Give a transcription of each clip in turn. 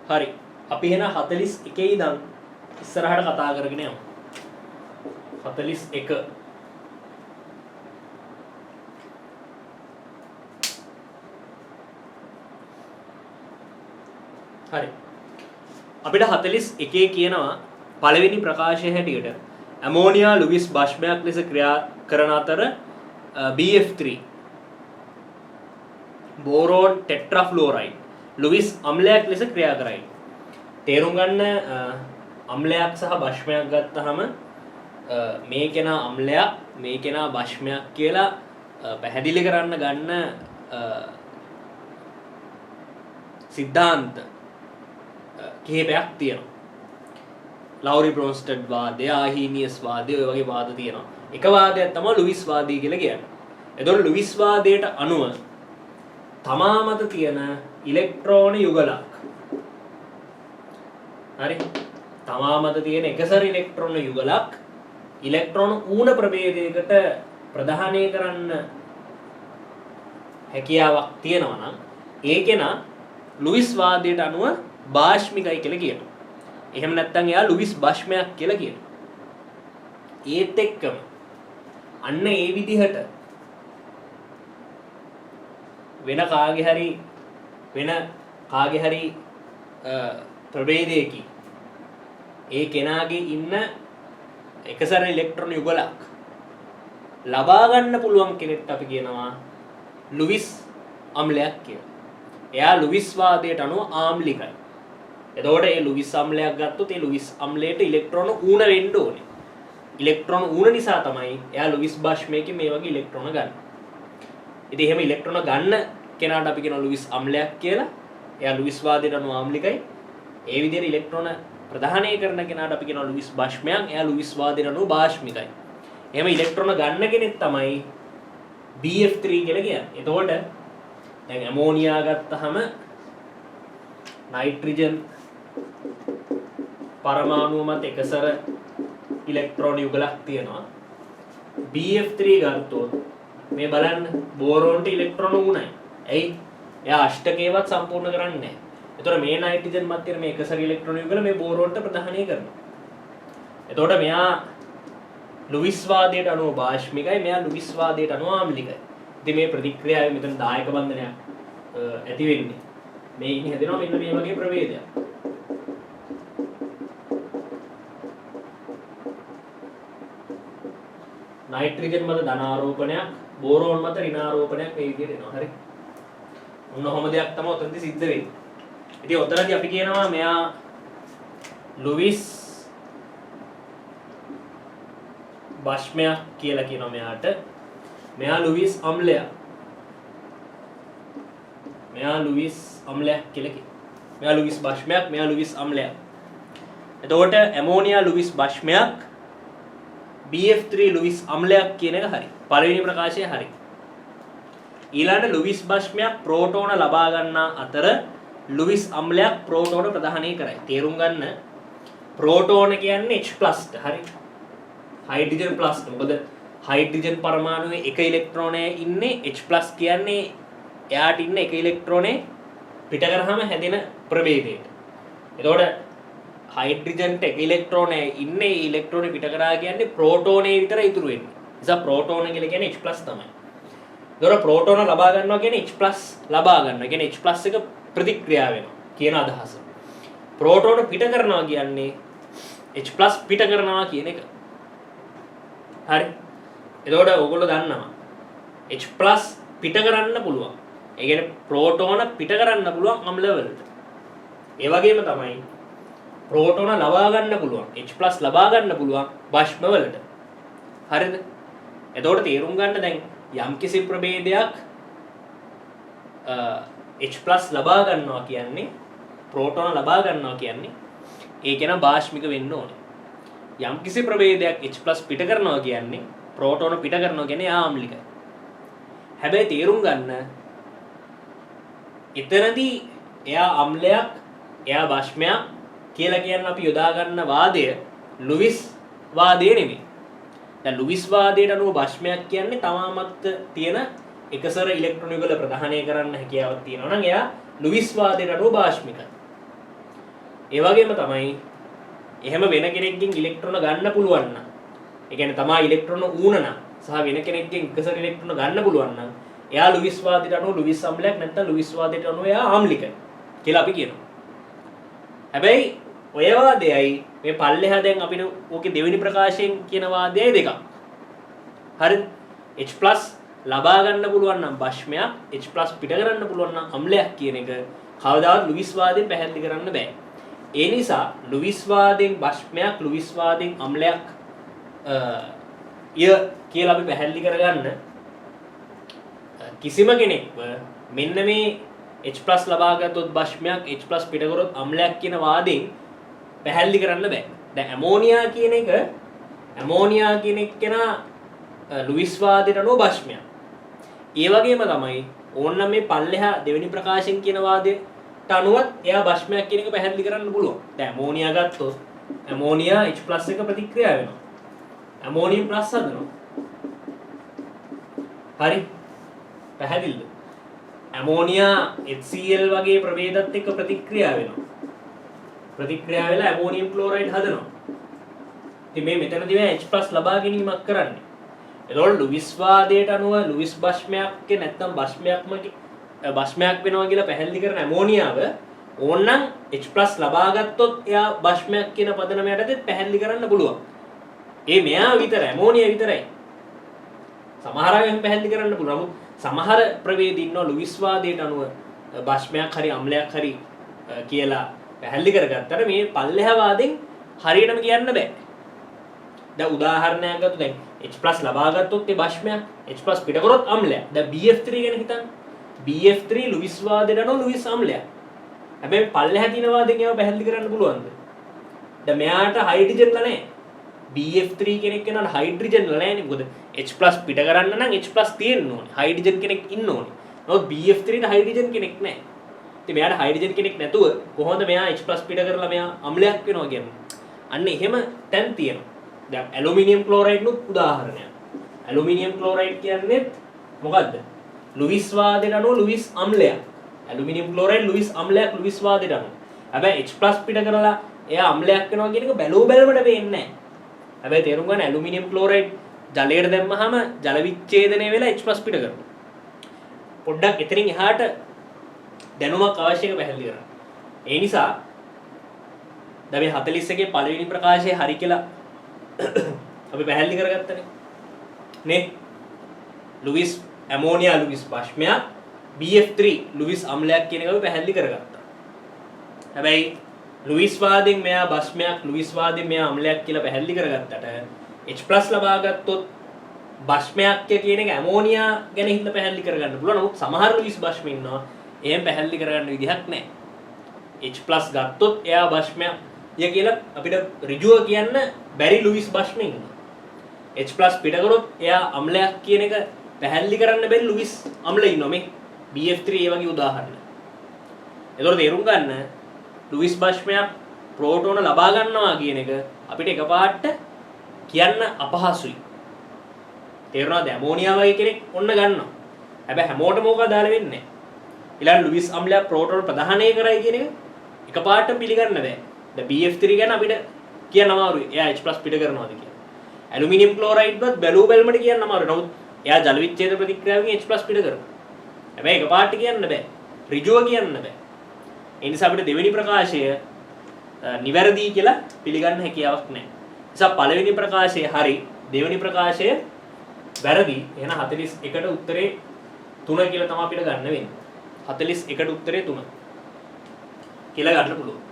හරි. අපි එහෙනම් 41 ඉඳන් ඉස්සරහට කතා කරගෙන යමු. 41 හරි. අපිට 41 කියනවා පළවෙනි ප්‍රකාශය හැටියට ඇමෝනියා ලුවිස් භස්මයක් ලෙස ක්‍රියා කරන අතර BF3 බෝරෝන් ටෙට්‍රාෆ්ලුෝරයිඩ් ලුවිස් අම්ලයක් ලෙස ක්‍රියා කරයි. තේරුම් ගන්න අම්ලයක් සහ භස්මයක් ගත්තහම මේ කෙනා අම්ලයක් මේ කෙනා භස්මයක් කියලා පැහැදිලි කරන්න ගන්න සිද්ධාන්ත කිහිපයක් තියෙනවා. ලවුරි බ්‍රොන්ස්ටඩ් වාදය, ආහීනියස් වාදය ඔය වගේ වාද තියෙනවා. එක වාදයක් තමයි ලුවිස් වාදය කියලා කියන්නේ. එතකොට ලුවිස් වාදයට අනුව තමා මත තියෙන ඉලෙක්ට්‍රෝන යුගලක්. හරි. තමා මත තියෙන එකසර ඉලෙක්ට්‍රෝන යුගලක් ඉලෙක්ට්‍රෝන ඌන ප්‍රභේදයකට ප්‍රදානය කරන්න හැකියාවක් තියෙනවා නම් ඒකේන ලුවිස් වාදයට අනුව භාෂ්මිකයි කියලා කියනවා. එහෙම නැත්නම් එයා ලුවිස් භස්මයක් කියලා කියනවා. ඒත් එක්කම අන්න ඒ විදිහට වෙන කාගේ හරි ප්‍රභේදයකින් ඒ කෙනාගේ ඉන්න එකසර ඉලෙක්ට්‍රෝන යුගලක් ලබා ගන්න පුළුවන් කෙනෙක්ට අපි කියනවා ලුවිස් අම්ලයක් කියලා. එයා ලුවිස් වාදයට අනුව ආම්ලිකයි. එතකොට ඒ ලුවිස් අම්ලයක් ගත්තොත් ඒ ලුවිස් අම්ලයට ඉලෙක්ට්‍රෝන ඌන වෙන්න ඕනේ. ඉලෙක්ට්‍රෝන ඌන නිසා තමයි එයා ලුවිස් භස්මයකින් මේ වගේ ඉලෙක්ට්‍රෝන ගන්න. ඉතින් එහෙම ඉලෙක්ට්‍රෝන ගන්න කෙනාට අපි කියනවා ලුවිස් අම්ලයක් කියලා. එයා ලුවිස් වාදයට අනුව ආම්ලිකයි. ඒ විදිහට ඉලෙක්ට්‍රෝන ප්‍රදානය කරන කෙනාට අපි කියනවා ලුවිස් භස්මයක්. එයා ලුවිස් වාදයට අනුව භාෂ්මිකයි. එහෙම ඉලෙක්ට්‍රෝන ගන්න කෙනෙක් තමයි BF3 කියලා කියන්නේ. එතකොට දැන් ඇමෝනියා ගත්තහම නයිට්‍රජන් පරමාණුව මත එකසර ඉලෙක්ට්‍රෝන යුගලක් තියෙනවා. BF3 ගත්තොත් මේ බලන්න බෝරෝන්ට ඉලෙක්ට්‍රෝන උණයි. ඇයි? එයා අෂ්ටකේවත් සම්පූර්ණ කරන්නේ නැහැ. ඒතකොට මේ නයිට්‍රජන් මත තියෙන මේ එකසර ඉලෙක්ට්‍රෝන යුගල මේ බෝරෝන්ට ප්‍රදානය කරනවා. එතකොට මෙයා ලුවිස් වාදයට අනුව භාෂ්මිකයි, මෙයා ලුවිස් වාදයට අනුව ආම්ලිකයි. ඉතින් මේ ප්‍රතික්‍රියාවේ මෙතන දායක බන්ධනයක් ඇති වෙන්නේ. මේ ඉන්නේ හැදෙනවා මෙන්න මේ වගේ ප්‍රවේදයක්. නයිට්‍රජන් මත ධනාරෝපණයක්, බෝරෝන් මත ඍණාරෝපණයක් මේ විදිහට එනවා. හරි. ඔන්න ඔහොම දෙයක් තමයි ඔතනදී සිද්ධ වෙන්නේ. ඉතින් ඔතනදී අපි කියනවා මෙයා ලුවිස් භස්මයක් කියලා කියනවා මෙයාට. මෙයා ලුවිස් අම්ලයක්. මෙයා ලුවිස් අම්ලයක් කියලා කියනවා. මෙයා ලුවිස් භස්මයක්, මෙයා ලුවිස් අම්ලයක්. එතකොට ඇමෝනියා ලුවිස් භස්මයක්, BF3 ලුවිස් අම්ලයක් කියන එක හරි. පළවෙනි ප්‍රකාශය හරි. ඊළඟට ලුවිස් භස්මයක් ප්‍රෝටෝන ලබා ගන්නා අතර ලුවිස් අම්ලයක් ප්‍රෝටෝන ප්‍රදානය කරයි. තේරුම් ගන්න ප්‍රෝටෝන කියන්නේ H+ ට හරි. Hydrogen plus. මොකද හයිඩ්‍රජන් පරමාණුවේ එක ඉලෙක්ට්‍රෝනය ඉන්නේ H+ කියන්නේ එයාට ඉන්න එක ඉලෙක්ට්‍රෝනේ පිට කරාම හැදෙන ප්‍රභේදයට. එතකොට හයිඩ්‍රජන්ට එක ඉලෙක්ට්‍රෝනේ ඉන්නේ ඉලෙක්ට්‍රෝනේ පිට කරා කියන්නේ ප්‍රෝටෝනේ විතරයි ඉතුරු වෙන්නේ. නිසා ප්‍රෝටෝන කියලා කියන්නේ H+ තමයි. එතකොට ප්‍රෝටෝන ලබා ගන්නවා කියන්නේ H+ ලබා ගන්නවා. කියන්නේ H+ එක ප්‍රතික්‍රියා වෙනවා කියන අදහස. ප්‍රෝටෝන පිට කරනවා කියන්නේ H+ පිට කරනවා කියන එක. හරි. එතකොට ඔයගොල්ලෝ දන්නවා H+ පිට කරන්න පුළුවන්. ඒ කියන්නේ ප්‍රෝටෝන පිට කරන්න පුළුවන් අම්ල වලට. ඒ වගේම තමයි ප්‍රෝටෝන ලබා ගන්න පුළුවන්. H+ ලබා ගන්න පුළුවන් භස්ම වලට. හරිද? එතකොට තේරුම් ගන්න දැන් යම්කිසි ප්‍රභේදයක් H+ ලබා ගන්නවා කියන්නේ ප්‍රෝටෝන ලබා ගන්නවා කියන්නේ ඒක න භාෂ්මික වෙන්න ඕනේ. යම්කිසි ප්‍රභේදයක් H+ පිට කරනවා කියන්නේ ප්‍රෝටෝන පිට කරනවා කියන්නේ ආම්ලිකයි. හැබැයි තේරුම් ගන්න එතනදී එයා අම්ලයක් එයා භස්මයක් කියලා කියන්න අපි යොදා ගන්න වාදය ලුවිස් වාදය නෙමෙයි. දැන් ලුවිස් වාදයට අනුව භස්මයක් කියන්නේ තමාමත් තියෙන එකසර ඉලෙක්ට්‍රෝන යුගල ප්‍රදානය කරන්න හැකියාවක් තියෙනවා නම් එයා ලුවිස් වාදයට අනුව භාෂ්මිකයි. ඒ වගේම තමයි එහෙම වෙන කෙනෙක්ගෙන් ඉලෙක්ට්‍රෝන ගන්න පුළුවන් නම් ඒ කියන්නේ තමා ඉලෙක්ට්‍රෝන ඌන නම් සහ වෙන කෙනෙක්ගෙන් එකසර ඉලෙක්ට්‍රෝන ගන්න පුළුවන් නම් එයා ලුයිස් වාදයට අනුව ලුයිස් අම්ලයක් නැත්නම් ලුයිස් වාදයට අනුව එයා ආම්ලික කියලා අපි කියනවා. හැබැයි ඔය වාදයයි මේ පල්ලෙහා දැන් අපිට ඕකේ දෙවෙනි ප්‍රකාශයෙන් කියන වාදයයි දෙකක්. හරිද? H+ ලබා ගන්න පුළුවන් නම් භෂ්මයක් H+ පිට කරන්න පුළුවන් නම් අම්ලයක් කියන එක කවදාවත් ලුයිස් වාදයෙන් පැහැදිලි කරන්න බෑ. ඒ නිසා ලුයිස් වාදයෙන් භෂ්මයක් ලුයිස් වාදයෙන් අම්ලයක් කියලා අපි පැහැදිලි කරගන්න කිසිම කෙනෙක්ව මෙන්න මේ H+ ලබා ගත්තොත් භෂ්මයක් H+ පිට කරොත් අම්ලයක් කියන වාදයෙන් පැහැදිලි කරන්න බෑ. දැන් ඇමෝනියා කියන එක කෙනා ලුයිස් වාදයට අනුව භෂ්මයක්. ඒ වගේම තමයි ඕනනම් මේ පල්ලෙහා දෙවෙනි ප්‍රකාශයෙන් කියන වාදයට අනුවත් එයා භෂ්මයක් කියන එක පැහැදිලි කරන්න පුළුවන්. දැන් ඇමෝනියා ගත්තොත් ඇමෝනියා H+ එක ප්‍රතික්‍රියා වෙනවා. ඇමෝනියම් ප්ලස් හදනවා. හරි. පැහැදිලිද? ඇමෝනියා HCl වගේ ප්‍රභේදات එක්ක ප්‍රතික්‍රියා වෙනවා. ප්‍රතික්‍රියා වෙලා ඇමෝනියම් ක්ලෝරයිඩ් හදනවා. ඉතින් මේ මෙතනදී මේ H+ ලබා ගැනීමක් කරන්නේ. එතකොට ලුයිස් වාදයට අනුව ලුයිස් භෂ්මයක් නැත්නම් භෂ්මයක් වෙනවා කියලා පැහැදිලි කරන ඇමෝනියාව ඕනනම් H+ ලබා ගත්තොත් එයා භෂ්මයක් කියන පදනම යටතේ පැහැදිලි කරන්න පුළුවන්. ඒ මෙයා විතර ඇමෝනියා විතරයි. සමහර අය පැහැදිලි කරන්න පුළුවන්. නමුත් සමහර ප්‍රවේද ඉන්නවා ලුයිස් වාදයට අනුව භෂ්මයක් හරි අම්ලයක් හරි කියලා පැහැදිලි කරගත්තට මේ පල්ලෙහා වාදෙන් හරියටම කියන්න බෑ. දැන් උදාහරණයක් ගත්තොත් දැන් H+ ලබා ගත්තොත් ඒ භෂ්මයක් H+ පිට කරොත් අම්ලයක්. දැන් BF3 ගැන හිතන්න. BF3 ලුයිස් වාදයට අනුව ලුයිස් අම්ලයක්. හැබැයි පල්ලෙහා තියෙන වාදෙන් ඒවා පැහැදිලි කරන්න පුළුවන්ද? දැන් මෙයාට හයිඩ්‍රජන් ලා නැහැ. BF3 කෙනෙක් කෙනාට හයිඩ්‍රජන් ලා නැහැ නේ. මොකද H+ පිට කරන්න නම් H+ තියෙන්න ඕනේ. හයිඩ්‍රජන් කෙනෙක් ඉන්න ඕනේ. නමුත් BF3 ට හයිඩ්‍රජන් කෙනෙක් නැහැ. ඉතින් මෙයාට හයිඩ්‍රජන් කෙනෙක් නැතුව කොහොමද මෙයා H+ පිට කරලා මෙයා අම්ලයක් වෙනවා කියන්නේ? අන්න එහෙම තැන් තියෙනවා. දැන් ඇලුමිනියම් ක්ලෝරයිඩ් නුත් උදාහරණයක්. ඇලුමිනියම් ක්ලෝරයිඩ් කියන්නේ මොකද්ද? ලුයිස් වාදයට අනුව ලුයිස් අම්ලයක්. ඇලුමිනියම් ක්ලෝරයිඩ් ලුයිස් අම්ලයක් ලුයිස් වාදයට අනුව. හැබැයි H+ පිට කරලා එයා අම්ලයක් වෙනවා කියන එක බැලුව බැලමට වෙන්නේ නැහැ. හැබැයි තේරුම් ගන්න ඇලුමිනියම් ක්ලෝරයිඩ් ජලයට දැම්මහම ජල විච්ඡේදනය වෙලා H+ පිට කරනවා. පොඩ්ඩක් එතනින් එහාට දැනුමක් අවශ්‍යක පැහැදිලි කරන්න. ඒ නිසා දැන් මේ 41 පළවෙනි ප්‍රකාශය හරි කියලා අපි පැහැදිලි කරගත්තනේ. නේ? ලුයිස් ඇමෝනියා ලුයිස් භෂ්මයක් BF3 ලුයිස් අම්ලයක් කියන එක අපි පැහැදිලි කරගත්තා. හැබැයි ලුයිස් වාදයෙන් මෙයා භෂ්මයක් ලුයිස් වාදයෙන් මෙයා අම්ලයක් කියලා පැහැදිලි කරගත්තට H+ ලබා ගත්තොත් භෂ්මයක් කියන එක ඇමෝනියා ගැන හිතලා පැහැදිලි කරගන්න පුළුවන්. නමුත් සමහර ලුයිස් භෂ්ම ඉන්නවා එහෙම පැහැදිලි කරගන්න විදිහක් නැහැ. H+ ගත්තොත් එයා භෂ්මයක් ය කියලා අපිට ඍජුව කියන්න බැරි ලුයිස් භෂ්ම ඉන්නවා. H+ පිට කරොත් එයා අම්ලයක් කියන එක පැහැදිලි කරන්න බැරි ලුයිස් අම්ල ඉන්නවා මේ BF3 ඒ වගේ උදාහරණ. ඒතකොට තේරුම් ගන්න ලුයිස් භෂ්මයක් ප්‍රෝටෝන ලබා ගන්නවා කියන එක අපිට එකපාරට කියන්න අපහසුයි. තේරුණාද? ඇමෝනියා වගේ කෙනෙක් ඔන්න ගන්නවා. හැබැයි හැමෝටම ඕක දාලා වෙන්නේ නැහැ. ඊළඟ ලුයිස් අම්ලයක් ප්‍රෝටෝන ප්‍රදානය කරයි කියන එක එකපාරට පිළිගන්න බෑ. දැන් BF3 ගැන අපිට කියන්න අමාරුයි. එයා H+ පිට කරනවාද කියලා. ඇලුමිනියම් ක්ලෝරයිඩ්වත් බැලුව බැලමට කියන්න අමාරුයි. නමුත් එයා ජල විච්ඡේද ප්‍රතික්‍රියාවකින් H+ පිට කරනවා. හැබැයි එකපාරට කියන්න බෑ. ඍජුව කියන්න බෑ. ඒ නිසා අපිට දෙවෙනි ප්‍රකාශය නිවැරදි කියලා පිළිගන්න හැකියාවක් නැහැ. නිසා පළවෙනි ප්‍රකාශය හරි, දෙවෙනි ප්‍රකාශය වැරදි. එහෙනම් 41ට උත්තරේ 3 කියලා තමයි අපිට ගන්න වෙන්නේ. 41ට උත්තරේ 3 කියලා ගන්න පුළුවන්.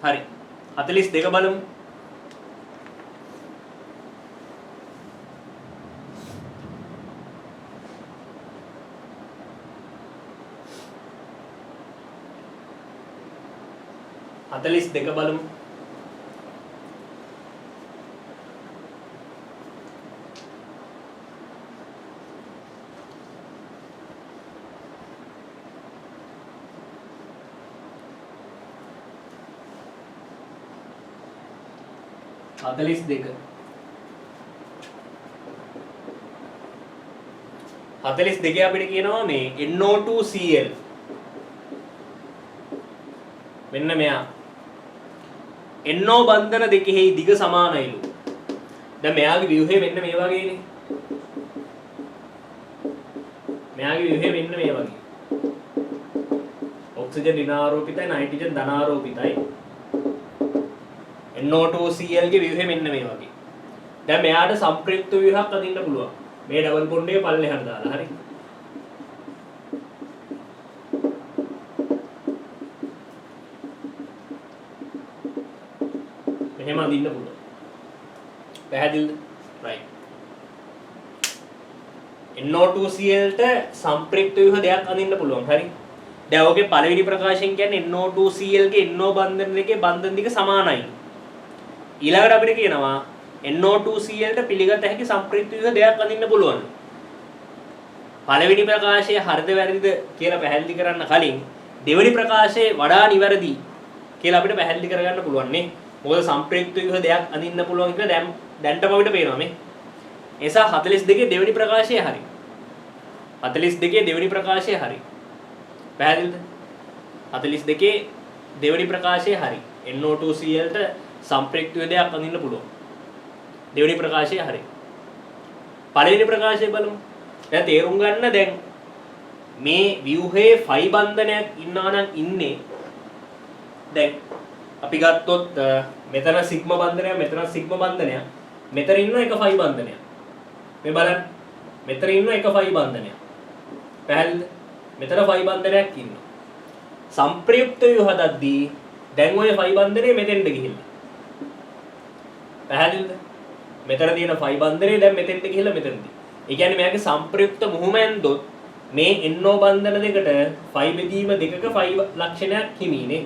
හරි. 42 බලමු. දෙක බලමු. 42 අපිට කියනවා මේ NO2Cl. මෙන්න මෙයා. NO බන්ධන දෙකෙහි දිග සමානයිලු. දැන් මෙයාගේ ව්‍යුහය මෙන්න මේ වගේනේ. මෙයාගේ ව්‍යුහය මෙන්න මේ වගේ. Oxygen ඍණාරෝපිතයි nitrogen ධනාරෝපිතයි. NO2Cl ගේ ව්‍යුහය මෙන්න මේ වගේ. දැන් මෙයාට සම්ප්‍රයුක්ත ව්‍යුහයක් අදින්න පුළුවන්. මේ ඩබල් බොන්ඩ් එක පල්ලෙහාට දාලා හරි. මෙහෙම අදින්න පුළුවන්. පැහැදිලිද? right. NO2Cl ට සම්ප්‍රයුක්ත ව්‍යුහ දෙකක් අදින්න පුළුවන්. හරි. දැන් ඔගේ පළවෙනි ප්‍රකාශයෙන් කියන්නේ NO2Cl ගේ NO බන්ධන දෙකේ බන්ධන දිග සමානයි. ඊළඟට අපිට කියනවා NO2Cl ට පිළිගත හැකි සම්ප්‍රයුක්ත ව්‍යුහ දෙකක් අඳින්න පුළුවන්. පළවෙනි ප්‍රකාශය හරිද වැරදිද කියලා පැහැදිලි කරන්න කලින් දෙවෙනි ප්‍රකාශය වඩා නිවැරදි කියලා අපිට පැහැදිලි කරගන්න පුළුවන් නේ. මොකද සම්ප්‍රයුක්ත ව්‍යුහ දෙකක් අඳින්න පුළුවන් කියලා දැන්ටම අපිට පේනවා මේ. එසා 42 දෙවෙනි ප්‍රකාශය හරි. 42 දෙවෙනි ප්‍රකාශය හරි. පැහැදිලිද? 42 දෙවෙනි ප්‍රකාශය හරි. NO2Cl ට සම්ප්‍රයුක්ත ව්‍යුහ දෙකක් අඳින්න පුළුවන්. දෙවෙනි ප්‍රකාශය හරි. පළවෙනි ප්‍රකාශය බලමු. දැන් තේරුම් ගන්න දැන් මේ ව්‍යුහයේ ෆයි බන්ධනයක් ඉන්නවා නම් ඉන්නේ දැන් අපි ගත්තොත් මෙතන සිග්මා බන්ධනයක් මෙතන සිග්මා බන්ධනයක් මෙතන ඉන්න එක ෆයි බන්ධනයක්. මේ බලන්න. මෙතන ඉන්න එක ෆයි බන්ධනයක්. පැහැදිලිද? මෙතන ෆයි බන්ධනයක් ඉන්නවා. සම්ප්‍රයුක්ත ව්‍යුහ හදද්දී දැන් ඔය ෆයි බන්ධනේ මෙතෙන්ට ගිහිල්ලා. පැහැදිලිද? මෙතන තියෙන ෆයි බන්ධනේ දැන් මෙතෙන්ට ගිහිල්ලා මෙතනදී. ඒ කියන්නේ මෙයාගේ සම්ප්‍රයුක්ත මුහුම ඇන්දොත් මේ NO බන්ධන දෙකට ෆයි බෙදීම දෙකක ෆයි ලක්ෂණයක් හිමිනේ.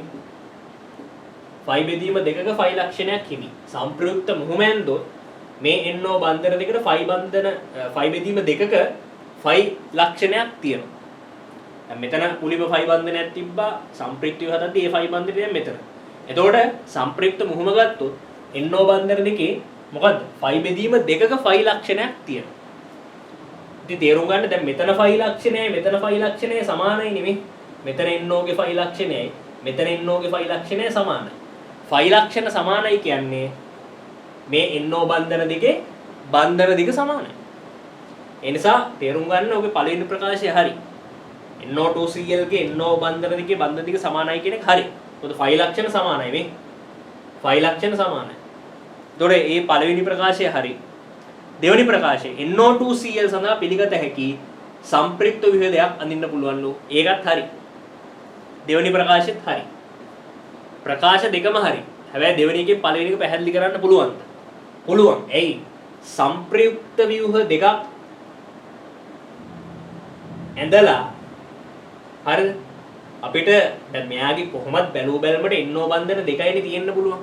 ෆයි බෙදීම දෙකක ෆයි ලක්ෂණයක් හිමි. සම්ප්‍රයුක්ත මුහුම ඇන්දොත් මේ NO බන්ධන දෙකට ෆයි බෙදීම දෙකක ෆයි ලක්ෂණයක් තියෙනවා. දැන් මෙතන මුලින්ම ෆයි බන්ධනයක් තිබ්බා සම්ප්‍රයුක්ත ව්‍යුහ හදද්දී ඒ ෆයි බන්ධනය දැන් මෙතන. එතකොට සම්ප්‍රයුක්ත මුහුම ගත්තොත් NO බන්ධන දෙකේ මොකද්ද? ෆයි බෙදීම දෙකක ෆයි ලක්ෂණයක් තියෙනවා. ඉතින් තේරුම් ගන්න දැන් මෙතන ෆයි ලක්ෂණයයි මෙතන ෆයි ලක්ෂණයයි සමානයි නෙමෙයි. මෙතන NO ගේ ෆයි ලක්ෂණයයි මෙතන NO ගේ ෆයි ලක්ෂණයයි සමානයි. ෆයි ලක්ෂණ සමානයි කියන්නේ මේ NO බන්ධන දෙකේ බන්ධන දිග සමානයි. ඒ නිසා තේරුම් ගන්න ඔගේ පළවෙනි ප්‍රකාශය හරි. NO2Cl ගේ NO බන්ධන දෙකේ බන්ධන දිග සමානයි කියන එක හරි. මොකද ෆයි ලක්ෂණ සමානයි මේ. ෆයි ලක්ෂණ සමානයි. ඒතොර මේ පළවෙනි ප්‍රකාශය හරි. දෙවෙනි ප්‍රකාශය NO2Cl සඳහා පිළිගත හැකි සම්ප්‍රයුක්ත ව්‍යුහ දෙකක් අඳින්න පුළුවන්ලු. ඒකත් හරි. දෙවෙනි ප්‍රකාශෙත් හරි. ප්‍රකාශ දෙකම හරි. හැබැයි දෙවෙනි එකේ පළවෙනි එක පැහැදිලි කරන්න පුළුවන්ද? පුළුවන්. එයි සම්ප්‍රයුක්ත ව්‍යුහ දෙකක් ඇඳලා හරිද? අපිට දැන් මෙයාගේ කොහොමත් බැලුව බැලමට NO බන්ධන දෙකයිනේ තියෙන්න පුළුවන්.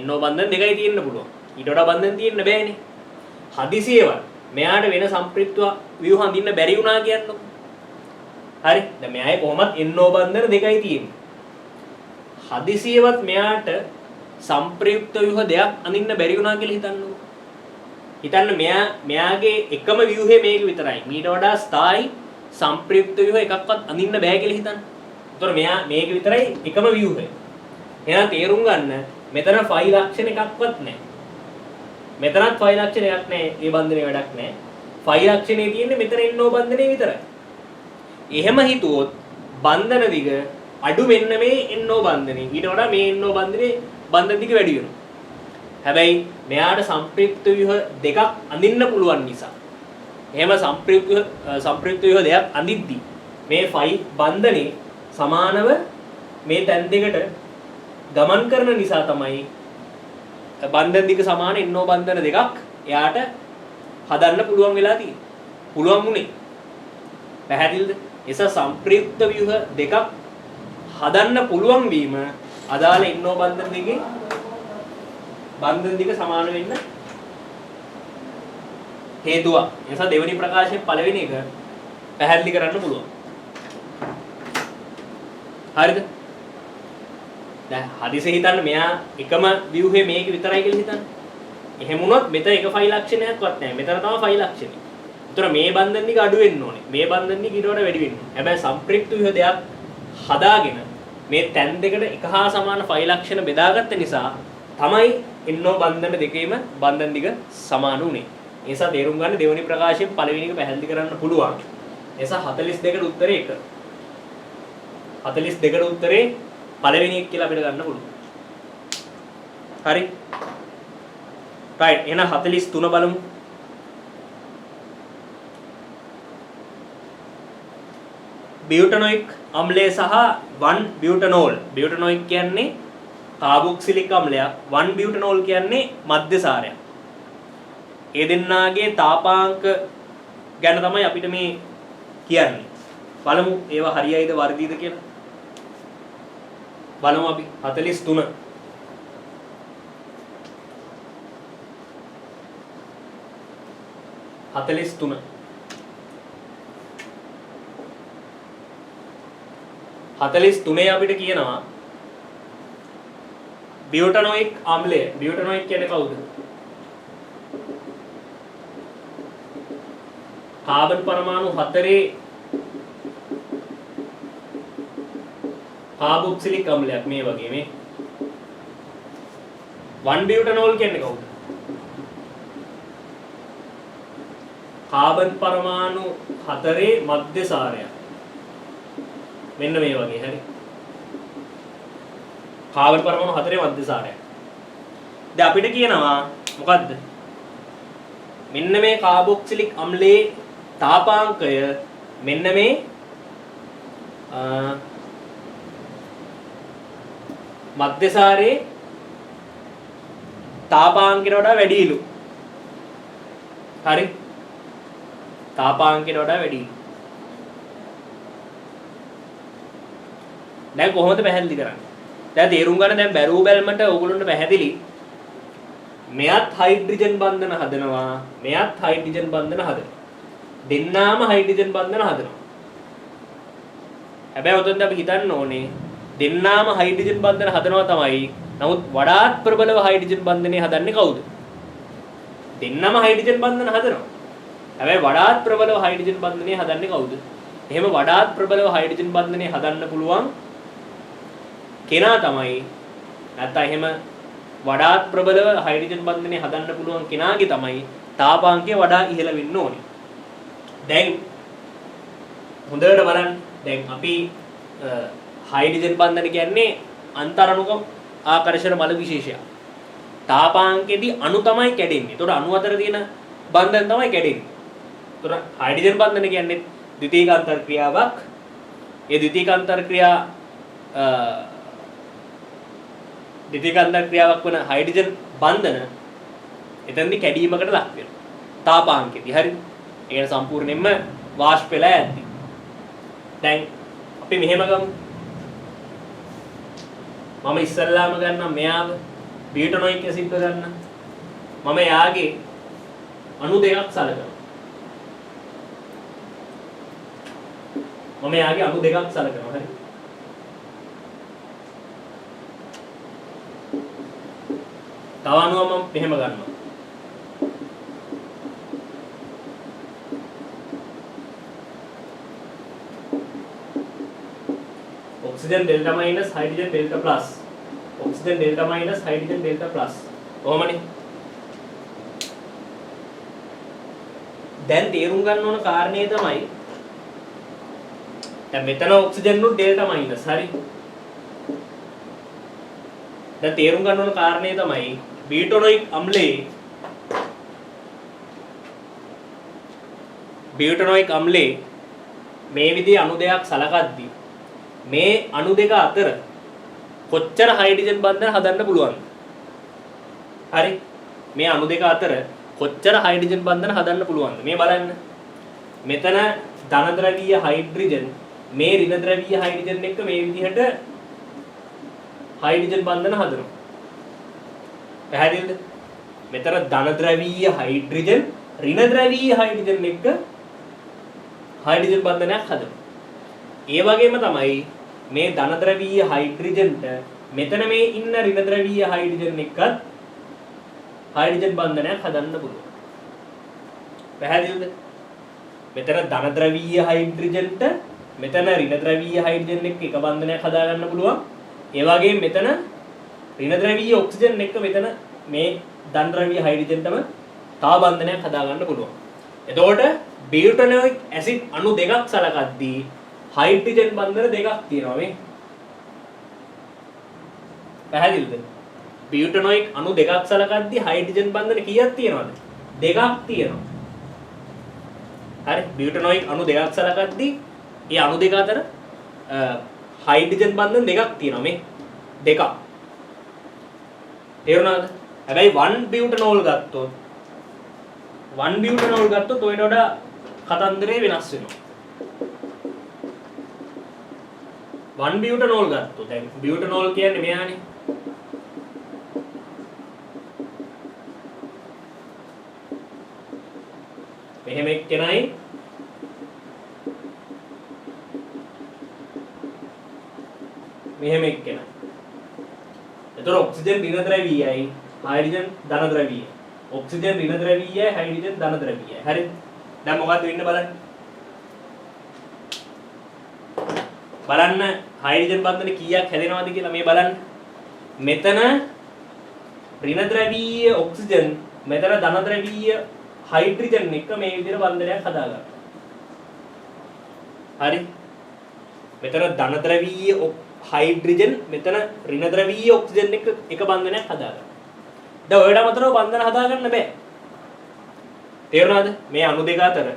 NO බන්ධන දෙකයි තියෙන්න පුළුවන්. ඊට වඩා බන්ධන තියෙන්න බෑනේ. හදිසියෙවත් මෙයාට වෙන සම්ප්‍රයුක්ත ව්‍යුහ අඳින්න බැරි වුණා කියන්නකො. හරි. දැන් මෙයාගේ කොහොමත් NO බන්ධන දෙකයි තියෙන්නේ. හදිසියෙවත් මෙයාට සම්ප්‍රයුක්ත ව්‍යුහ දෙකක් අඳින්න බැරි වුණා කියලා හිතන්නකො. හිතන්න මෙයාගේ එකම ව්‍යුහය මේක විතරයි. ඊට වඩා ස්ථායි සම්ප්‍රයුක්ත ව්‍යුහ එකක්වත් අඳින්න බෑ කියලා හිතන්න. ඒතකොට මෙයා මේක විතරයි එකම ව්‍යුහය. එහෙනම් තේරුම් ගන්න මෙතන ෆයි ලක්ෂණ එකක්වත් නැහැ. මෙතනත් ෆයි ලක්ෂණයක් නැහැ. ඒ බන්ධනේ වැඩක් නැහැ. ෆයි ලක්ෂණේ තියෙන්නේ මෙතන NO බන්ධනේ විතරයි. එහෙම හිතුවොත් බන්ධන දිග අඩු වෙන්න මේ NO බන්ධනේ. ඊට වඩා මේ NO බන්ධනේ බන්ධන දිග වැඩි වෙනවා. හැබැයි මෙයාට සම්ප්‍රයුක්ත ව්‍යුහ දෙකක් අඳින්න පුළුවන් නිසා එහෙම සම්ප්‍රයුක්ත ව්‍යුහ දෙකක් අඳිද්දි මේ ෆයි බන්ධනේ සමානව මේ තැන් දෙකට ගමන් කරන නිසා තමයි බන්ධන දිග සමාන NO බන්ධන දෙකක් එයාට හදන්න පුළුවන් වෙලා තියෙන්නේ. පුළුවන් උනේ. පැහැදිලිද? එස සම්ප්‍රයුක්ත ව්‍යුහ දෙකක් හදන්න පුළුවන් වීම අදාළ NO බන්ධන දෙකේ බන්ධන දිග සමාන වෙන්න හේතුවක්. ඒ නිසා දෙවෙනි ප්‍රකාශයේ පළවෙනි එක පැහැදිලි කරන්න පුළුවන්. හරිද? දැන් හදිසියේ හිතන්න මෙයා එකම ව්‍යුහේ මේක විතරයි කියලා හිතන්න. එහෙම වුණොත් මෙතන එක ෆයි ලක්ෂණයක්වත් නැහැ. මෙතන තමයි ෆයි ලක්ෂණය. ඒතර මේ බන්ධන ටික අඩු වෙන්න ඕනේ. මේ බන්ධන ටික ඊට වඩා වැඩි වෙන්න ඕනේ. හැබැයි සම්ප්‍රයුක්ත විහදයක් හදාගෙන මේ තැන් දෙකට එක හා සමාන ෆයි ලක්ෂණ බෙදාගත්ත නිසා තමයි එන්නෝ බන්ධන දෙකේම බන්ධන ටික සමාන උනේ. ඒ නිසා තේරුම් ගන්න දෙවෙනි ප්‍රකාශයෙන් පළවෙනි එක පැහැදිලි කරන්න පුළුවන්. ඒ නිසා 42ට උත්තරේ 1. 42ට උත්තරේ පළවෙනි එක කියලා අපිට ගන්න පුළුවන්. හරි. right එහෙනම් 43 බලමු. බියුටනොයික් අම්ලය සහ 1 බියුටනෝල්. බියුටනොයික් කියන්නේ කාබොක්සිලික් අම්ලයක්. 1 බියුටනෝල් කියන්නේ මධ්‍යසාරයක්. ඒ දෙන්නාගේ තාපාංක ගැන තමයි අපිට මේ කියන්නේ. බලමු ඒවා හරියයිද වර්ධීද කියලා. බලමු අපි 43. හතලිස් තුනේ අපිට කියනවා බියුටනොයික් අම්ලය. බියුටනොයික් කියන්නේ කවුද? කාබන් පරමාණු 4 කාබොක්සිලික් අම්ලයක් මේ වගේ මේ 1 බියුටනෝල් කියන්නේ කවුද? කාබන් පරමාණු 4 මධ්‍යසාරයක්. මෙන්න මේ වගේ හරි. කාබන් පරමාණු 4 මධ්‍යසාරයක්. දැන් අපිට කියනවා මොකද්ද? මෙන්න මේ කාබොක්සිලික් අම්ලයේ තාපාංකය මෙන්න මේ මධ්‍යසාරයේ තාපාංකයට වඩා වැඩිලු. හරි. තාපාංකයට වඩා වැඩිලු. දැන් කොහොමද පැහැදිලි කරන්නේ? දැන් තේරුම් ගන්න දැන් බැරූ බැලමට ඕගොල්ලන්ට පැහැදිලි. මෙයත් හයිඩ්‍රජන් බන්ධන හදනවා. මෙයත් හයිඩ්‍රජන් බන්ධන හදනවා. දෙන්නාම හයිඩ්‍රජන් බන්ධන හදනවා. හැබැයි උතෙන්ද අපි හිතන්න ඕනේ දෙන්නාම හයිඩ්‍රජන් බන්ධන හදනවා තමයි. නමුත් වඩාත් ප්‍රබලව හයිඩ්‍රජන් බන්ධනය හදන්නේ කවුද? දෙන්නම හයිඩ්‍රජන් බන්ධන හදනවා. හැබැයි වඩාත් ප්‍රබලව හයිඩ්‍රජන් බන්ධනය හදන්නේ කවුද? එහෙම වඩාත් ප්‍රබලව හයිඩ්‍රජන් බන්ධනය හදන්න පුළුවන් කෙනා තමයි නැත්නම් එහෙම වඩාත් ප්‍රබලව හයිඩ්‍රජන් බන්ධනය හදන්න පුළුවන් කෙනාගේ තමයි තාපාංකය වඩා ඉහළ වෙන්න ඕනේ. දැන් හොඳට බලන්න. දැන් අපි හයිඩ්‍රජන් බන්ධන කියන්නේ අන්තරණුක ආකර්ෂණ බල විශේෂයක්. තාපාංකයේදී අණු තමයි කැඩෙන්නේ. ඒතකොට අණු අතර තියෙන බන්ධන තමයි කැඩෙන්නේ. ඒතකොට හයිඩ්‍රජන් බන්ධන කියන්නේ ද්විතීයික අන්තර් ක්‍රියාවක්. ඒ ද්විතීයික අන්තර් ක්‍රියාවක් වන හයිඩ්‍රජන් බන්ධන එතනදී කැඩීමකට ලක් වෙනවා. තාපාංකයේදී හරිද? ඒ කියන්නේ සම්පූර්ණයෙන්ම වාෂ්ප වෙලා යද්දි. දැන් අපි මෙහෙම ගමු. මම ඉස්සල්ලාම ගන්නම් මෙයාව බියුටනොයික් ඇසිඩ් ගන්න. මම යාගේ අණු දෙකක් සලකනවා. හරි. තව අණුවක් මම මෙහෙම ගන්නවා. oxygen delta minus hydrogen delta plus. oxygen delta minus hydrogen delta plus. කොහොමනේ? දැන් තේරුම් ගන්න ඕන කාරණේ තමයි දැන් මෙතන oxygen නුත් delta minus හරි. දැන් තේරුම් ගන්න ඕන කාරණේ තමයි බියුටනොයික් අම්ලයේ මේ විදිහේ අණු දෙකක් සලකද්දී මේ අණු දෙක අතර කොච්චර හයිඩ්‍රජන් බන්ධන හදන්න පුළුවන්ද? හරි. මේ අණු දෙක අතර කොච්චර හයිඩ්‍රජන් බන්ධන හදන්න පුළුවන්ද? මේ බලන්න. මෙතන ධන ද්‍රවීය හයිඩ්‍රජන් මේ ඍණ ද්‍රවීය හයිඩ්‍රජන් එක්ක මේ විදිහට හයිඩ්‍රජන් බන්ධන හදනවා. පැහැදිලිද? මෙතන ධන ද්‍රවීය හයිඩ්‍රජන් ඍණ ද්‍රවීය හයිඩ්‍රජන් එක්ක හයිඩ්‍රජන් බන්ධනයක් හදනවා. ඒ වගේම තමයි මේ ධන ද්‍රවීය හයිඩ්‍රජන්ට මෙතන මේ ඉන්න ඍණ ද්‍රවීය හයිඩ්‍රජන් එක්කත් හයිඩ්‍රජන් බන්ධනයක් හදන්න පුළුවන්. පැහැදිලිද? මෙතන ධන ද්‍රවීය හයිඩ්‍රජන්ට මෙතන ඍණ ද්‍රවීය හයිඩ්‍රජන් එක්ක එක බන්ධනයක් හදා ගන්න පුළුවන්. ඒ වගේම මෙතන ඍණ ද්‍රවීය ඔක්සිජන් එක්ක මෙතන මේ ධන ද්‍රවීය හයිඩ්‍රජන්ටම තව බන්ධනයක් හදා ගන්න පුළුවන්. එතකොට බියුටනොයික් ඇසිඩ් අණු දෙකක් සලකද්දී හයිඩ්‍රජන් බන්ධන දෙකක් තියෙනවා මේ. පැහැදිලිද? බියුටනොයික් අණු දෙකක් සලකද්දී හයිඩ්‍රජන් බන්ධන කීයක් තියෙනවද? දෙකක් තියෙනවා. හරි බියුටනොයික් අණු දෙකක් සලකද්දී ඒ අණු දෙක අතර හයිඩ්‍රජන් බන්ධන දෙකක් තියෙනවා මේ. දෙකක්. තේරුණාද? හැබැයි 1 බියුටනෝල් ගත්තොත් 1 බියුටනෝල් ගත්තොත් ඔයිට වඩා කතන්දරේ වෙනස් වෙනවා. 1 බියුටනෝල් ගත්තොත් දැන් බියුටනෝල් කියන්නේ මෙයානේ. මෙහෙම එක්කෙනයි මෙහෙම එක්කෙනයි. එතකොට ඔක්සිජන් ඍණ ද්‍රවීයයි හයිඩ්‍රජන් ධන ද්‍රවීයයි. ඔක්සිජන් ඍණ ද්‍රවීයයි හයිඩ්‍රජන් ධන ද්‍රවීයයි. හරිද? දැන් මොකද්ද වෙන්නේ බලන්න. බලන්න හයිඩ්‍රජන් බන්ධන කීයක් හැදෙනවද කියලා මේ බලන්න. මෙතන ඍණ ද්‍රවීය ඔක්සිජන් මෙතන ධන ද්‍රවීය හයිඩ්‍රජන් එක මේ විදිහට බන්ධනයක් හදා ගන්නවා. හරි. මෙතන ධන ද්‍රවීය හයිඩ්‍රජන් මෙතන ඍණ ද්‍රවීය ඔක්සිජන් එක බන්ධනයක් හදා ගන්නවා. දැන් ඔයඩ අතරව බන්ධන හදා ගන්න බෑ. තේරුණාද? මේ අණු දෙක අතර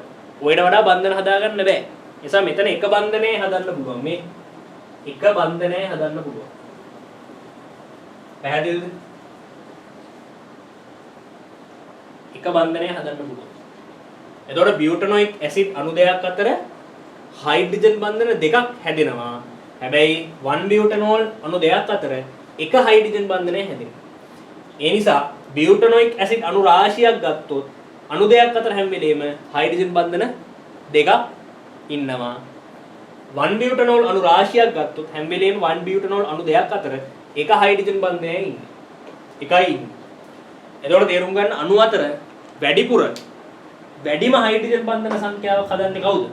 ඔයඩ වඩා බන්ධන හදා ගන්න බෑ. ඒ නිසා මෙතන එක බන්ධනයේ හදන්න පුළුවන්. මේ එක බන්ධනයේ හදන්න පුළුවන්. පැහැදිලිද? එක බන්ධනය හදන්න පුළුවන්. එතකොට බියුටනොයික් ඇසිඩ් අණු දෙකක් අතර හයිඩ්‍රජන් බන්ධන දෙකක් හැදෙනවා. හැබැයි 1 බියුටනෝල් අණු දෙකක් අතර එක හයිඩ්‍රජන් බන්ධනය හැදෙනවා. ඒ නිසා බියුටනොයික් ඇසිඩ් අණු රාශියක් ගත්තොත් අණු දෙකක් අතර හැම වෙලේම හයිඩ්‍රජන් බන්ධන දෙකක් ඉන්නවා. 1 බියුටනෝල් අණු රාශියක් ගත්තොත් හැම වෙලේම 1 බියුටනෝල් අණු දෙකක් අතර එක හයිඩ්‍රජන් බන්ධනයක් ඉන්නේ. එකයි ඉන්නේ. එතකොට තේරුම් ගන්න අණු අතර වැඩිම හයිඩ්‍රජන් බන්ධන සංඛ්‍යාවක් හදන්නේ කවුද?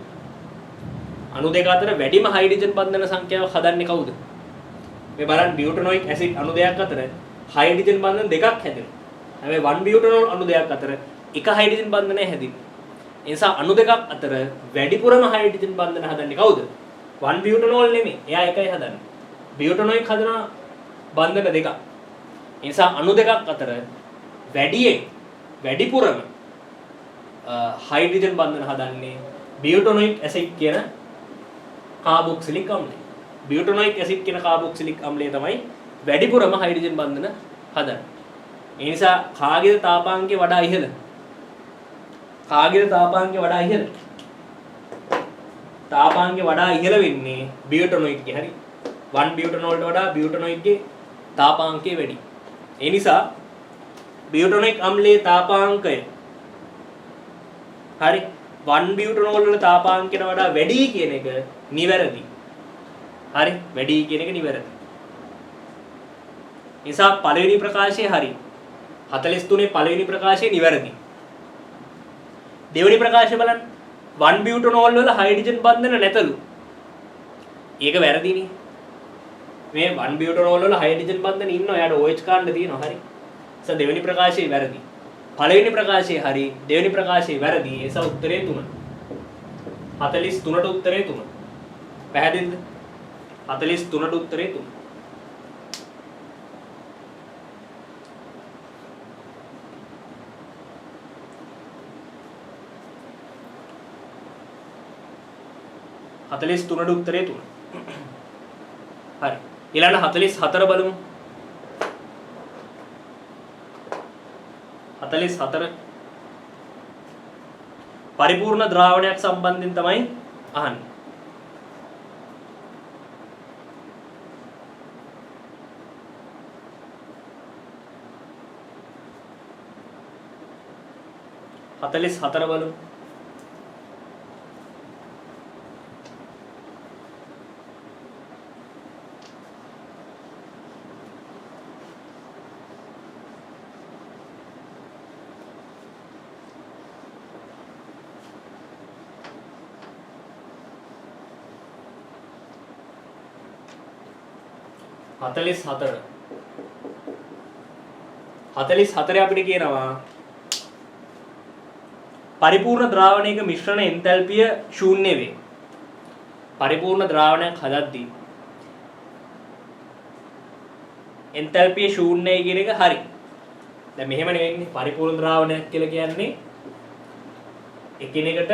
අණු දෙක අතර වැඩිම හයිඩ්‍රජන් බන්ධන සංඛ්‍යාවක් හදන්නේ කවුද? මේ බලන්න බියුටනොයික් ඇසිඩ් අණු දෙකක් අතර හයිඩ්‍රජන් බන්ධන දෙකක් හැදෙනවා. හැබැයි 1 බියුටනෝල් අණු දෙකක් අතර එක හයිඩ්‍රජන් බන්ධනයක් හැදෙනවා. ඒ නිසා අණු දෙකක් අතර වැඩිපුරම හයිඩ්‍රජන් බන්ධන හදන්නේ කවුද? 1 බියුටනෝල් නෙමෙයි. එයා එකයි හදන්නේ. බියුටනොයික් හදන බන්ධන දෙකක්. ඒ නිසා අණු දෙකක් අතර වැඩිපුරම හයිඩ්‍රජන් බන්ධන හදන්නේ බියුටනොයික් ඇසිඩ් කියන කාබොක්සිලික් අම්ලය. බියුටනොයික් ඇසිඩ් කියන කාබොක්සිලික් අම්ලය තමයි වැඩිපුරම හයිඩ්‍රජන් බන්ධන හදන්නේ. ඒ නිසා කාගේද තාපාංකය වඩා ඉහළ? කාගේද තාපාංකය වඩා ඉහළ? තාපාංකය වඩා ඉහළ වෙන්නේ බියුටනොයික්ගේ. හරි. 1 බියුටනෝල්ට වඩා බියුටනොයික්ගේ තාපාංකය වැඩි. ඒ නිසා බියුටනොයික් අම්ලයේ තාපාංකය හරි 1 බියුටනෝල් වල තාපාංකයට වඩා වැඩි කියන එක නිවැරදි. හරි වැඩි කියන එක නිවැරදි. නිසා පළවෙනි ප්‍රකාශය හරි. 43 පළවෙනි ප්‍රකාශය නිවැරදි. දෙවෙනි ප්‍රකාශය බලන්න 1 බියුටනෝල් වල හයිඩ්‍රජන් බන්ධන නැතලු. ඒක වැරදිනේ. මේ 1 බියුටනෝල් වල හයිඩ්‍රජන් බන්ධන ඉන්නවා. යාට OH කාණ්ඩ තියෙනවා. හරි. දෙවෙනි ප්‍රකාශය වැරදි. පළවෙනි ප්‍රකාශය හරි, දෙවෙනි ප්‍රකාශය වැරදි. ඒ නිසා උත්තරේ 3. 43ට උත්තරේ 3. පැහැදිලිද? 43ට උත්තරේ 3. හතලිස් තුනට උත්තරේ 3. හරි. ඊළඟ 44 බලමු. 44 පරිපූර්ණ ද්‍රාවණයක් සම්බන්ධයෙන් තමයි අහන්නේ. හතලිස් හතර බලමු. 44 අපිට කියනවා පරිපූර්ණ ද්‍රාවණයක මිශ්‍රණ එන්තැල්පිය ශූන්‍ය වේ. පරිපූර්ණ ද්‍රාවණයක් හදද්දී එන්තැල්පිය ශූන්‍යයි කියන එක හරි. දැන් මෙහෙම නෙවෙන්නේ පරිපූර්ණ ද්‍රාවණයක් කියලා කියන්නේ එකිනෙකට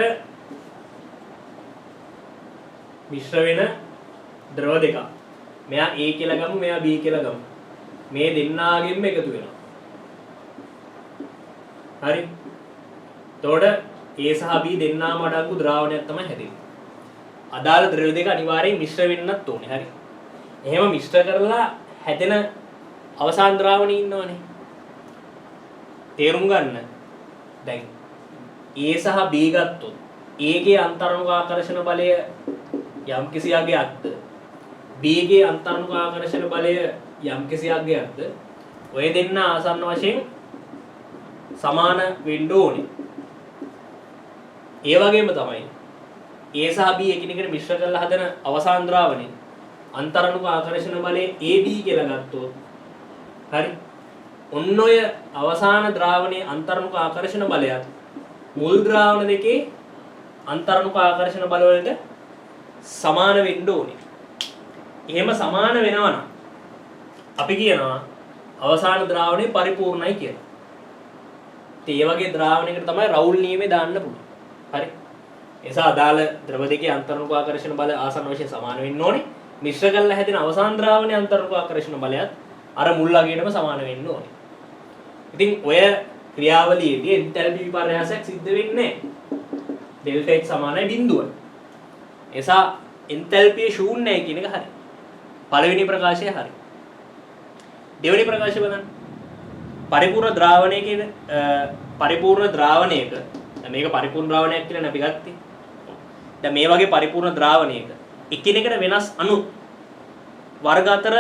මිශ්‍ර වෙන ද්‍රව දෙකක්. මෙයා A කියලා ගමු, මෙයා B කියලා ගමු. මේ දෙන්නාගෙන්ම එකතු වෙනවා. හරි. එතකොට A සහ B දෙන්නාම අඩංගු ද්‍රාවණයක් තමයි හැදෙන්නේ. අදාළ ද්‍රව දෙක අනිවාර්යෙන් මිශ්‍ර වෙන්නත් ඕනේ. හරි. එහෙම මිශ්‍ර කරලා හැදෙන අවසාන ද්‍රාවණේ ඉන්නවනේ. තේරුම් ගන්න. දැන් A සහ B ගත්තොත් A ගේ අන්තර්මුඛ ආකර්ෂණ බලය යම් කිසියක්ද B ගේ අන්තර්මුඛ ආකර්ෂණ බලය යම් කිසියක්ද ඔය දෙන්න ආසන්න වශයෙන් සමාන වෙන්න ඕනේ. ඒ වගේම තමයි A සහ B එකිනෙකට මිශ්‍ර කරලා හදන අවසාන ද්‍රාවණේ අන්තර්මුඛ ආකර්ෂණ බලය AB කියලා ගත්තොත් හරි. ඔන්න ඔය අවසාන ද්‍රාවණයේ අන්තර්මුඛ ආකර්ෂණ බලයත් මුල් ද්‍රාවණ දෙකේ අන්තර්මුඛ ආකර්ෂණ බල වලට සමාන වෙන්න ඕනේ. එහෙම සමාන වෙනවා නම් අපි කියනවා අවසාන ද්‍රාවණය පරිපූර්ණයි කියලා. ඒ වගේ ද්‍රාවණයකට තමයි රවුල් නියමය දාන්න පුළුවන්. හරි. එසා අදාළ ද්‍රව දෙකේ අන්තර්මුඛ ආකර්ෂණ බල ආසන්න වශයෙන් සමාන වෙන්න ඕනේ. මිශ්‍ර කරලා හැදෙන අවසාන ද්‍රාවණයේ අන්තර්මුඛ ආකර්ෂණ බලයත් අර මුල් අගයටම සමාන වෙන්න ඕනේ. ඉතින් ඔය ක්‍රියාවලියේදී එන්තැල්පි විපර්යාසයක් සිද්ධ වෙන්නේ නැහැ. ඩෙල්ටා H සමානයි 0. එසා එන්තැල්පිය ශූන්‍යයි කියන එක හරි. පළවෙනි ප්‍රකාශය හරි. දෙවෙනි ප්‍රකාශය බලන්න. පරිපූර්ණ ද්‍රාවණයක මේක පරිපූර්ණ ද්‍රාවණයක් කියලා අපි ගත්තේ. දැන් මේ වගේ පරිපූර්ණ ද්‍රාවණයක එකිනෙකට වෙනස් අණු වර්ග අතර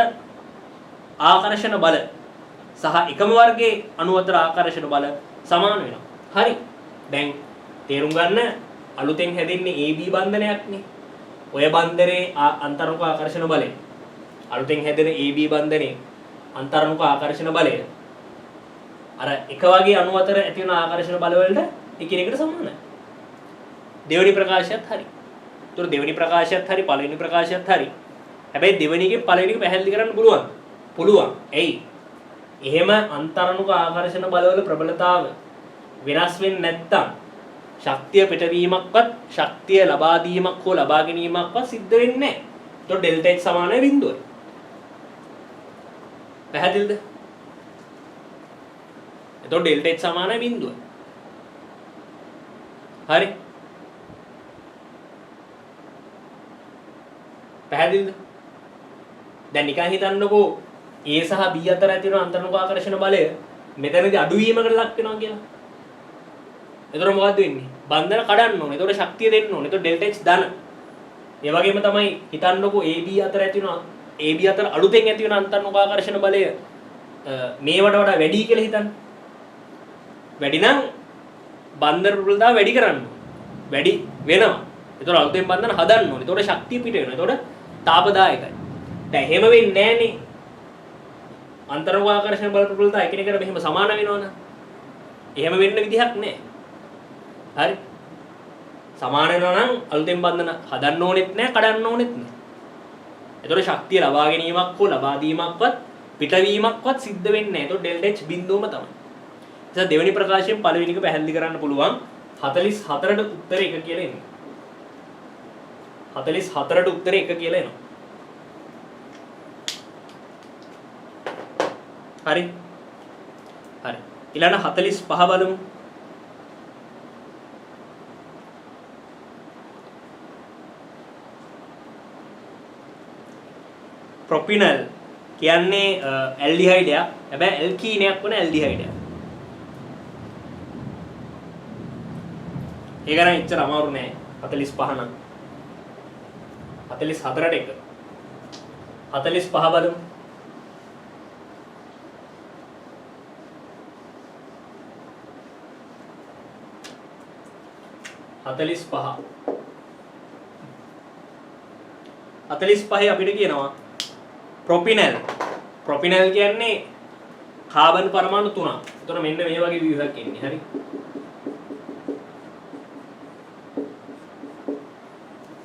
ආකර්ෂණ බල සහ එකම වර්ගයේ අණු අතර ආකර්ෂණ බල සමාන වෙනවා. හරි. දැන් තේරුම් ගන්න අලුතෙන් හැදෙන්නේ AB බන්ධනයක්නේ. ඔය බන්ධනයේ අන්තර්මුඛ ආකර්ෂණ බලය. අලුතෙන් හැදෙන AB බන්ධනයේ අන්තර්මුඛ ආකර්ෂණ බලය අර එක වගේ අණු අතර ඇති වෙන ආකර්ෂණ බල වලට එකිනෙකට සමානයි. දෙවෙනි ප්‍රකාශයත් හරි. ඒතර දෙවෙනි ප්‍රකාශයත් හරි, පළවෙනි ප්‍රකාශයත් හරි. හැබැයි දෙවෙනි එකේ පළවෙනි එක පැහැදිලි කරන්න පුළුවන්. පුළුවන්. එයි. එහෙම අන්තර්මුඛ ආකර්ෂණ බලවල ප්‍රබලතාව වෙනස් වෙන්නේ නැත්තම් ශක්තිය පිටවීමක්වත් ශක්තිය ලබා දීමක් හෝ ලබා ගැනීමක්වත් සිද්ධ වෙන්නේ නැහැ. ඒතකොට ඩෙල්ටා H සමානයි 0යි. පැහැදිලිද? එතකොට ඩෙල්ටා H සමානයි 0යි. හරි. පැහැදිලිද? දැන් නිකන් හිතන්නකෝ A සහ B අතර ඇති වෙන අන්තර්මුඛ ආකර්ෂණ බලය මෙතනදී අඩුවීමකට ලක් වෙනවා කියලා. එතකොට මොකද්ද වෙන්නේ? බන්ධන කඩන්න ඕනේ. එතකොට ශක්තිය දෙන්න ඕනේ. එතකොට ඩෙල්ටා H ධන. ඒ වගේම තමයි හිතන්නකෝ AB අතර ඇති වෙන AB අතර අලුතෙන් ඇති වෙන අන්තර්මුඛ ආකර්ෂණ බලය මේවට වඩා වැඩි කියලා හිතන්න. වැඩි නම් බන්ධන ප්‍රබලතාව වැඩි කරන්න ඕනේ. වැඩි වෙනවා. එතකොට අලුතෙන් බන්ධන හදන්න ඕනේ. එතකොට ශක්තිය පිට වෙනවා. එතකොට තාපදායකයි. දැන් එහෙම වෙන්නේ නැහනේ. අන්තර්මුඛ ආකර්ෂණ බල ප්‍රබලතාව එකිනෙකට මෙහෙම සමාන වෙනවනේ. එහෙම වෙන්න විදිහක් නැහැ. හරි. සමාන වෙනවා නම් අලුතෙන් බන්ධන හදන්න ඕනෙත් නැහැ, කඩන්න ඕනෙත් නැහැ. ඒතකොට ශක්තිය ලබා ගැනීමක් හෝ ලබා දීමක්වත් පිටවීමක්වත් සිද්ධ වෙන්නේ නැහැ. ඒතකොට ඩෙල්ටා H බිඳුවම තමයි. ඒ දෙවෙනි ප්‍රකාශයෙන් පළවෙනි එක පැහැදිලි කරන්න පුළුවන් 44ට උත්තරය 1 කියලා එනවා. 44ට උත්තරය 1 කියලා එනවා. හරි. හරි. ඊළඟ 45 බලමු. ප්‍රොපිනල් කියන්නේ ඇල්ඩිහයිඩයක්. හැබැයි ඇල්කීනයක් වන ඇල්ඩිහයිඩයක්. ඒක නම් එච්චර අමාරු නෑ. 45 නම් 44ට 1. 45 බලමු. 45 අපිට කියනවා ප්‍රොපිනල් ප්‍රොපිනල් කියන්නේ කාබන් පරමාණු 3ක්. එතකොට මෙන්න මේ වගේ ව්‍යුහයක් එන්නේ. හරි.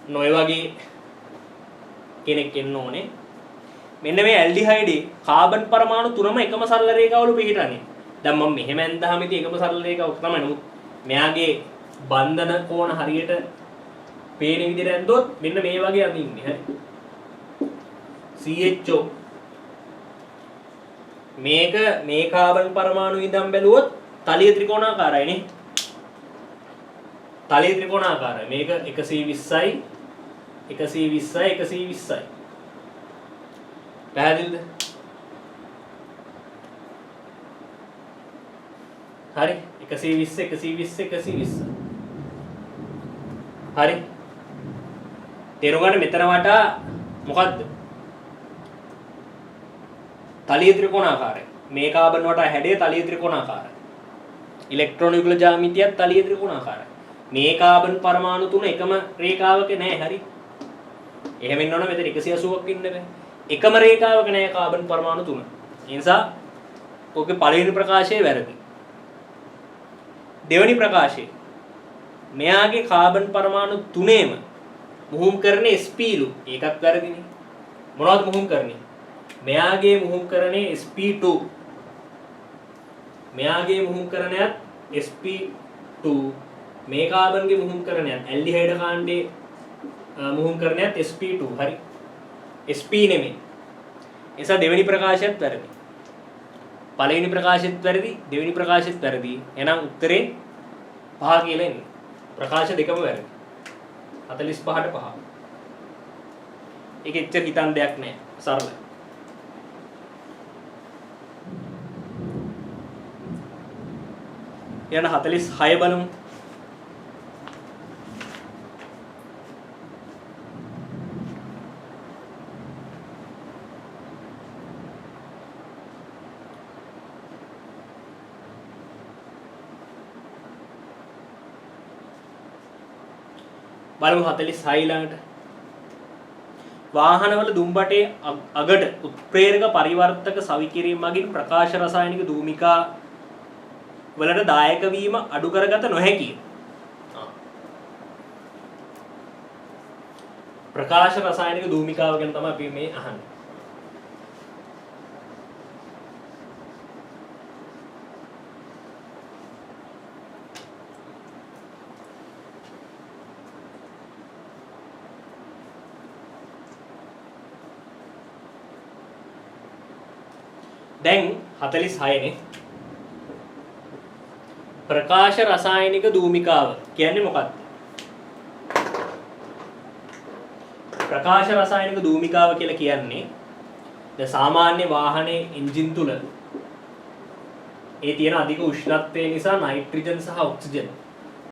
නොය වගේ කෙනෙක් එන්න ඕනේ. මෙන්න මේ ඇල්ඩිහයිඩේ කාබන් පරමාණු 3ම එකම සරල රේඛාවල පිහිටන්නේ. දැන් මම මෙහෙම ඇඳහම ඉතින් එකම සරල රේඛාවක් තමයි. නමුත් මෙයාගේ බන්ධන කෝණ හරියට පේන විදිහට ඇඳුවොත් මෙන්න මේ වගේ අඳින්නේ. හරි. CHO මේක මේ කාබන් පරමාණු ඉඳන් බැලුවොත් තලිය ත්‍රිකෝණාකාරයි නේ. තලිය ත්‍රිකෝණාකාරයි. මේක 120යි 120යි 120යි. පැහැදිලිද? හරි 120 120 120. හරි. තේරුම් ගන්න මෙතන වටා මොකද්ද? තලිය ත්‍රිකෝණාකාරයි. මේ කාබන් වටා හැඩය තලිය ත්‍රිකෝණාකාරයි. ඉලෙක්ට්‍රෝන යුගල ජ්‍යාමිතියත් තලිය ත්‍රිකෝණාකාරයි. මේ කාබන් පරමාණු තුන එකම රේඛාවක නෑ. හරි. එහෙම ඉන්නවනම් මෙතන 180ක් ඉන්න බෑ. එකම රේඛාවක නෑ කාබන් පරමාණු තුන. ඒ නිසා ඔකේ පළවෙනි ප්‍රකාශය වැරදි. දෙවෙනි ප්‍රකාශය මෙයාගේ කාබන් පරමාණු තුනේම මුහුම් කරන්නේ sp ලු. ඒකත් වැරදිනේ. මොනවද මුහුම් කරන්නේ? මෙයාගේ මුහුම් කරන්නේ sp2. මෙයාගේ මුහුම් කරණයත් sp2. මේ කාබන්ගේ මුහුම් කරණයත් ඇල්ඩිහයිඩ් කාණ්ඩේ මුහුම් කරණයත් sp2. හරි. sp නෙමෙයි. ඒ නිසා දෙවෙනි ප්‍රකාශයත් වැරදි. පළවෙනි ප්‍රකාශයත් වැරදි, දෙවෙනි ප්‍රකාශයත් වැරදි. එහෙනම් උත්තරේ 5 කියලා එන්නේ. ප්‍රකාශ දෙකම වැරදි. 45ට 5. ඒක එච්චර හිතන් දෙයක් නෑ. සරලයි. යන 46 බලමු. බලමු 46 ළඟට. වාහනවල දුම්බටේ අගට උත්ප්‍රේරක පරිවර්තක සවිකිරීම මගින් ප්‍රකාශ රසායනික දූමිකා වලට දායක වීම අඩු කරගත නොහැකිය. ප්‍රකාශ රසායනික දූමිකාව ගැන තමයි අපි මේ අහන්නේ. දැන් 46 නේ. ප්‍රකාශ රසායනික දූමිකාව කියන්නේ මොකක්ද? ප්‍රකාශ රසායනික දූමිකාව කියලා කියන්නේ දැන් සාමාන්‍ය වාහනේ එන්ජින් තුල ඒ තියෙන අධික උෂ්ණත්වය නිසා නයිට්‍රජන් සහ ඔක්සිජන්